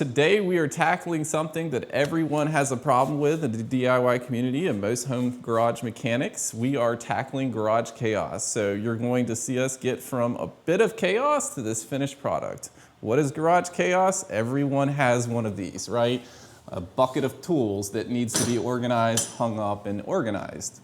today we are tackling something that everyone has a problem with in the DIY community and most home garage mechanics. We are tackling garage chaos. So you're going to see us get from a bit of chaos to this finished product. What is garage chaos? Everyone has one of these, right? A bucket of tools that needs to be organized, hung up, and organized.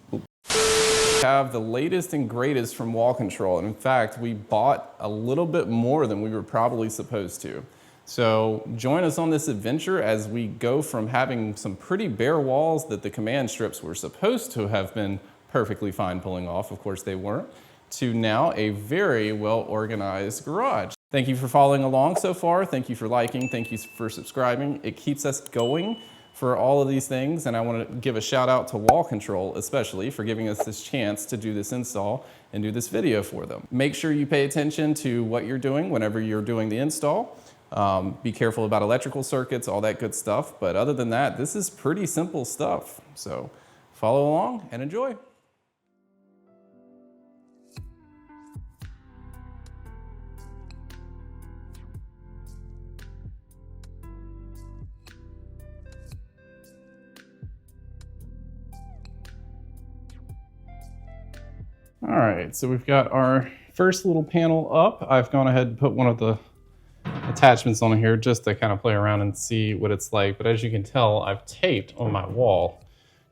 Have the latest and greatest from Wall Control. And in fact, we bought a little bit more than we were probably supposed to. So join us on this adventure as we go from having some pretty bare walls that the command strips were supposed to have been perfectly fine pulling off, of course they weren't, to now a very well organized garage. Thank you for following along so far. Thank you for liking, thank you for subscribing. It keeps us going for all of these things, and I want to give a shout out to Wall Control especially for giving us this chance to do this install and do this video for them. Make sure you pay attention to what you're doing whenever you're doing the install. Be careful about electrical circuits, all that good stuff. But other than that, this is pretty simple stuff. So follow along and enjoy. All right, so we've got our first little panel up. I've gone ahead and put one of the attachments on here just to kind of play around and see what it's like. But as you can tell, I've taped on my wall.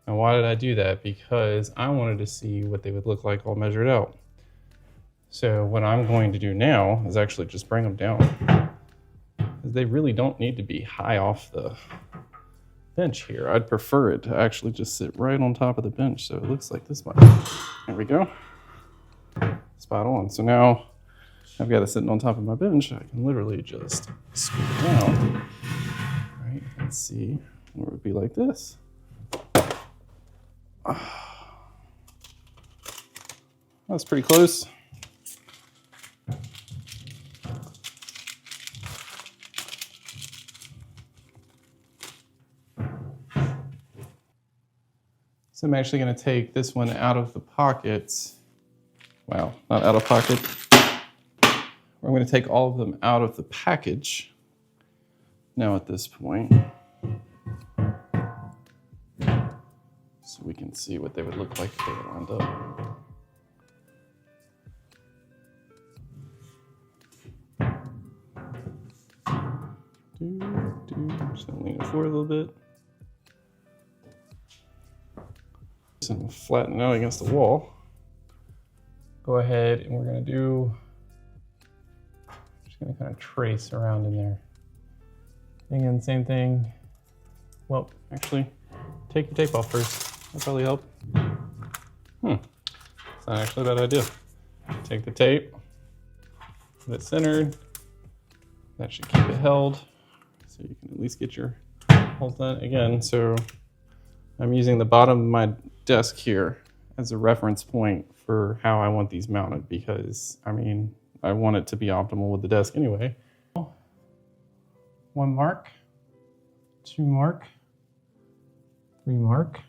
And why did I do that? Because I wanted to see what they would look like all measured out. So what I'm going to do now is actually just bring them down. They really don't need to be high off the bench here. I'd prefer it to actually just sit right on top of the bench. So it looks like this much. There we go. Spot on. So now I've got it sitting on top of my bench. I can literally just scoot it down, right, and see what it would be like this. That's pretty close. So I'm actually going to take this one out of the pockets. Wow, not out of pocket. I'm going to take all of them out of the package now at this point, so we can see what they would look like if they were lined up. Just going to lean it forward a little bit. Just going to flatten it out against the wall. Go ahead and we're going to do, just going to kind of trace around in there. Again, same thing. Well, actually, take your tape off first. That'll probably help. It's not actually a bad idea. Take the tape, get it centered. That should keep it held, so you can at least get your holes done. Again, so I'm using the bottom of my desk here as a reference point for how I want these mounted, because I mean, I want it to be optimal with the desk anyway. 1 mark, 2 mark, 3 mark,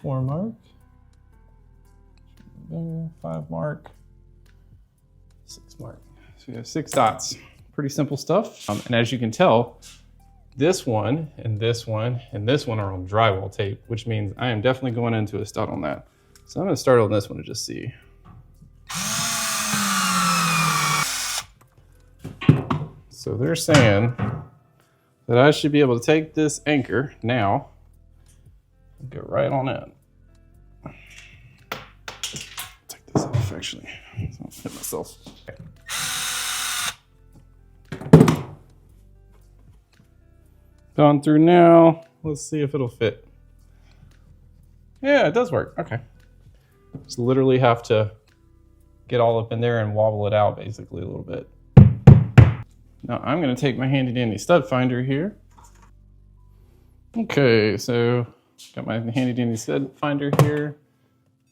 4 mark, 5 mark, 6 mark. So we have 6 dots. Pretty simple stuff. And as you can tell, this one and this one and this one are on drywall tape, which means I am definitely going into a stud on that. So I'm going to start on this one to just see. So they're saying that I should be able to take this anchor now and go right on in. Take this off actually, so I don't hit myself. Gone through now. Let's see if it'll fit. Yeah, it does work. Okay. Just literally have to get all up in there and wobble it out basically a little bit. Now I'm going to take my handy dandy stud finder here. Okay, so got my handy dandy stud finder here.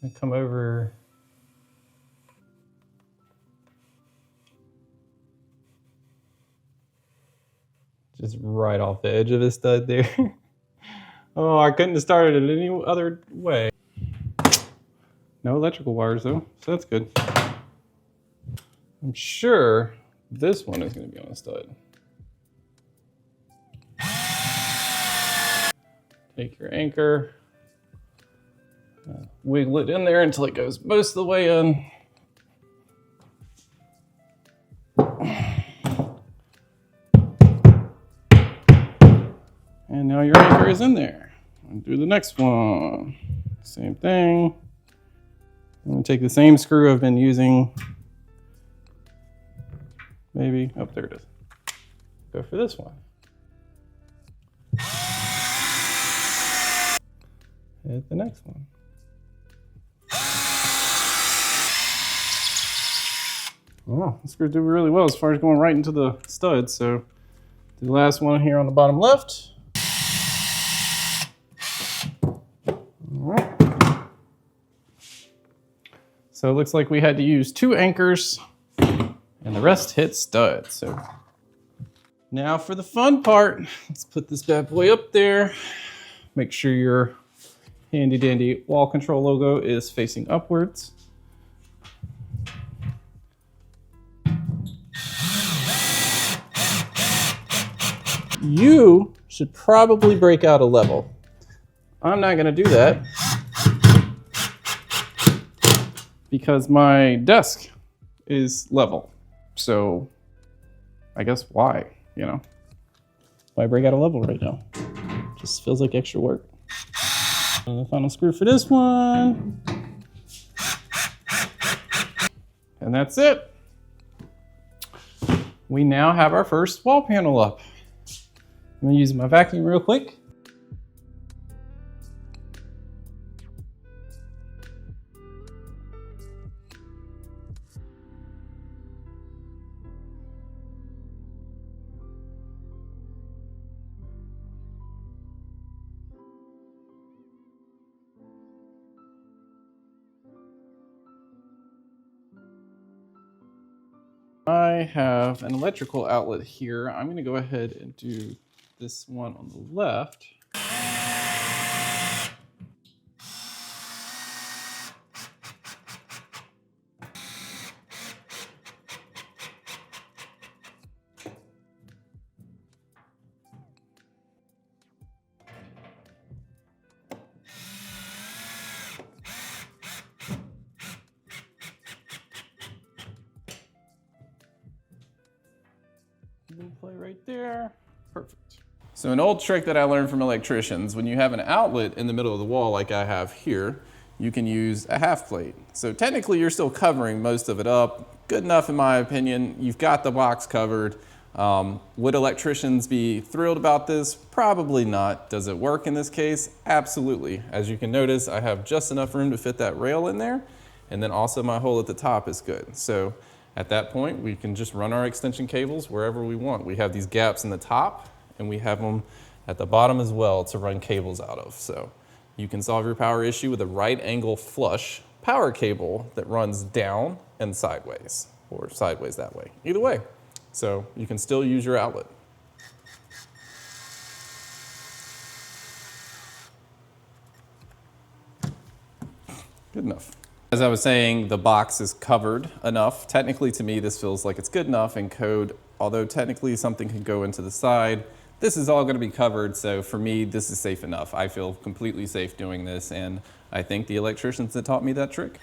I come over. Just right off the edge of the stud there. Oh, I couldn't have started it any other way. No electrical wires though, so that's good. I'm sure this one is going to be on a stud. Take your anchor, wiggle it in there until it goes most of the way in. And now your anchor is in there. And do the next one. Same thing. I'm going to take the same screw I've been using. Maybe. Oh, there it is. Go for this one. Hit the next one. Wow, this screw did really well as far as going right into the stud. So the last one here on the bottom left. So it looks like we had to use 2 anchors and the rest hit stud. So now for the fun part, let's put this bad boy up there. Make sure your handy dandy wall control logo is facing upwards. You should probably break out a level. I'm not gonna do that because my desk is level. So I guess why, you know? Why break out a level right now? Just feels like extra work. And the final screw for this one. And that's it. We now have our first wall panel up. I'm gonna use my vacuum real quick. I have an electrical outlet here. I'm gonna go ahead and do this one on the left. Play right there. Perfect. So an old trick that I learned from electricians, when you have an outlet in the middle of the wall like I have here, you can use a half plate. So technically you're still covering most of it up. Good enough in my opinion. You've got the box covered. Would electricians be thrilled about this? Probably not. Does it work in this case? Absolutely. As you can notice, I have just enough room to fit that rail in there. And then also my hole at the top is good. So at that point, we can just run our extension cables wherever we want. We have these gaps in the top and we have them at the bottom as well to run cables out of. So you can solve your power issue with a right angle flush power cable that runs down and sideways, or sideways that way. Either way. So you can still use your outlet. Good enough. As I was saying, the box is covered enough. Technically, to me, this feels like it's good enough in code, although technically something can go into the side. This is all going to be covered, so for me, this is safe enough. I feel completely safe doing this, and I thank the electricians that taught me that trick.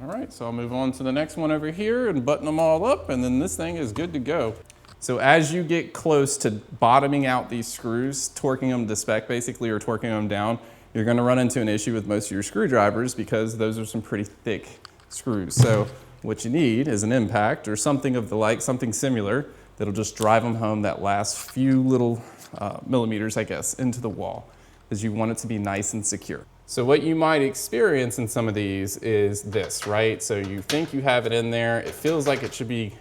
All right, so I'll move on to the next one over here and button them all up, and then this thing is good to go. So as you get close to bottoming out these screws, torquing them to spec basically, or torquing them down, you're going to run into an issue with most of your screwdrivers because those are some pretty thick screws. So what you need is an impact or something of the like, something similar that'll just drive them home that last few little millimeters, I guess, into the wall, because you want it to be nice and secure. So what you might experience in some of these is this, right? So you think you have it in there, it feels like it should be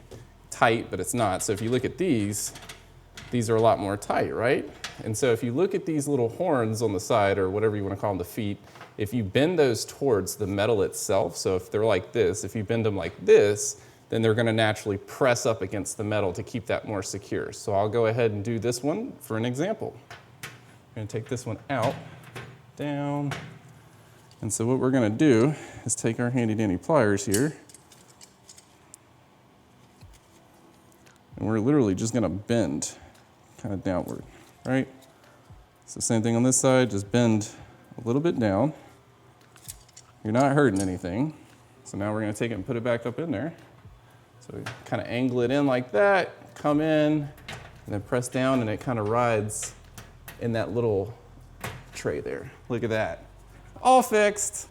tight, but it's not. So if you look at these are a lot more tight, right? And so if you look at these little horns on the side, or whatever you want to call them, the feet, if you bend those towards the metal itself, so if they're like this, if you bend them like this, then they're going to naturally press up against the metal to keep that more secure. So I'll go ahead and do this one for an example. I'm going to take this one out, down, and so what we're going to do is take our handy dandy pliers here, And we're literally just gonna bend kind of downward, right? So same thing on this side, just bend a little bit down. You're not hurting anything. So now we're gonna take it and put it back up in there. So we kind of angle it in like that, come in, and then press down, and it kind of rides in that little tray there. Look at that. All fixed.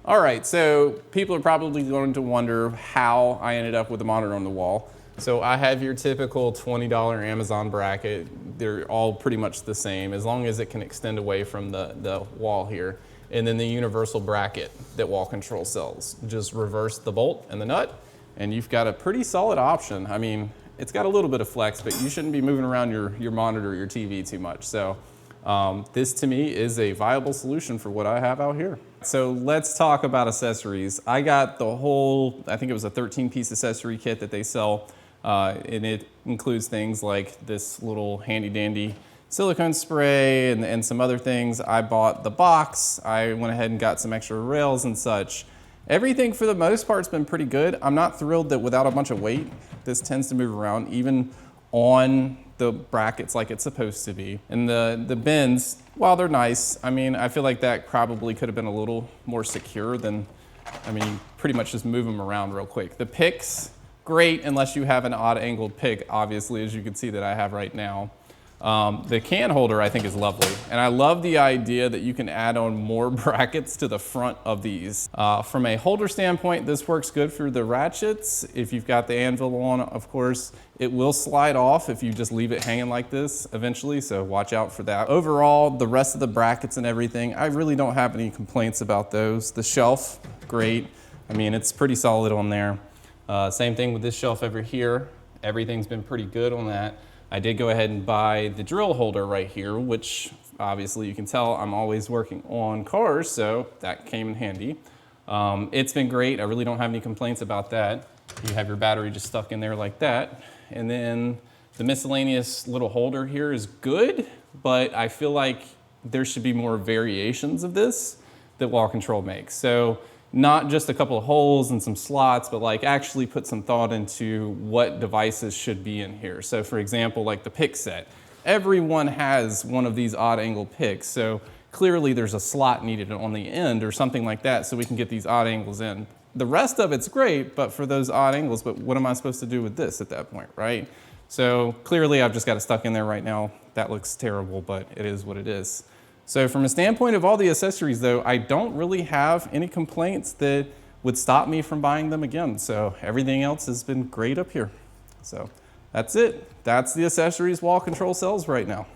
All right, so people are probably going to wonder how I ended up with a monitor on the wall. So I have your typical $20 Amazon bracket. They're all pretty much the same, as long as it can extend away from the wall here. And then the universal bracket that Wall Control sells. Just reverse the bolt and the nut, and you've got a pretty solid option. I mean, it's got a little bit of flex, but you shouldn't be moving around your monitor or your TV too much. So this to me is a viable solution for what I have out here. So let's talk about accessories. I got the whole, I think it was a 13-piece accessory kit that they sell, and it includes things like this little handy dandy silicone spray and some other things. I bought the box. I went ahead and got some extra rails and such. Everything for the most part has been pretty good. I'm not thrilled that without a bunch of weight, this tends to move around even on the brackets like it's supposed to be. And the bends, while they're nice, I mean, I feel like that probably could have been a little more secure than, I mean, you pretty much just move them around real quick. The picks, great, unless you have an odd angled pick, obviously, as you can see that I have right now. The can holder I think is lovely, and I love the idea that you can add on more brackets to the front of these. From a holder standpoint, this works good for the ratchets. If you've got the anvil on, of course, it will slide off if you just leave it hanging like this eventually, so watch out for that. Overall, the rest of the brackets and everything, I really don't have any complaints about those. The shelf, great. I mean, it's pretty solid on there. Same thing with this shelf over here. Everything's been pretty good on that. I did go ahead and buy the drill holder right here, which obviously you can tell I'm always working on cars, so that came in handy. It's been great. I really don't have any complaints about that. You have your battery just stuck in there like that. And then the miscellaneous little holder here is good, but I feel like there should be more variations of this that Wall Control makes. So not just a couple of holes and some slots, but like actually put some thought into what devices should be in here. So for example, like the pick set, everyone has one of these odd angle picks. So clearly there's a slot needed on the end or something like that so we can get these odd angles in. The rest of it's great, but for those odd angles, but what am I supposed to do with this at that point, right? So clearly I've just got it stuck in there right now. That looks terrible, but it is what it is. So from a standpoint of all the accessories though, I don't really have any complaints that would stop me from buying them again. So everything else has been great up here. So that's it. That's the accessories Wall Control sells right now.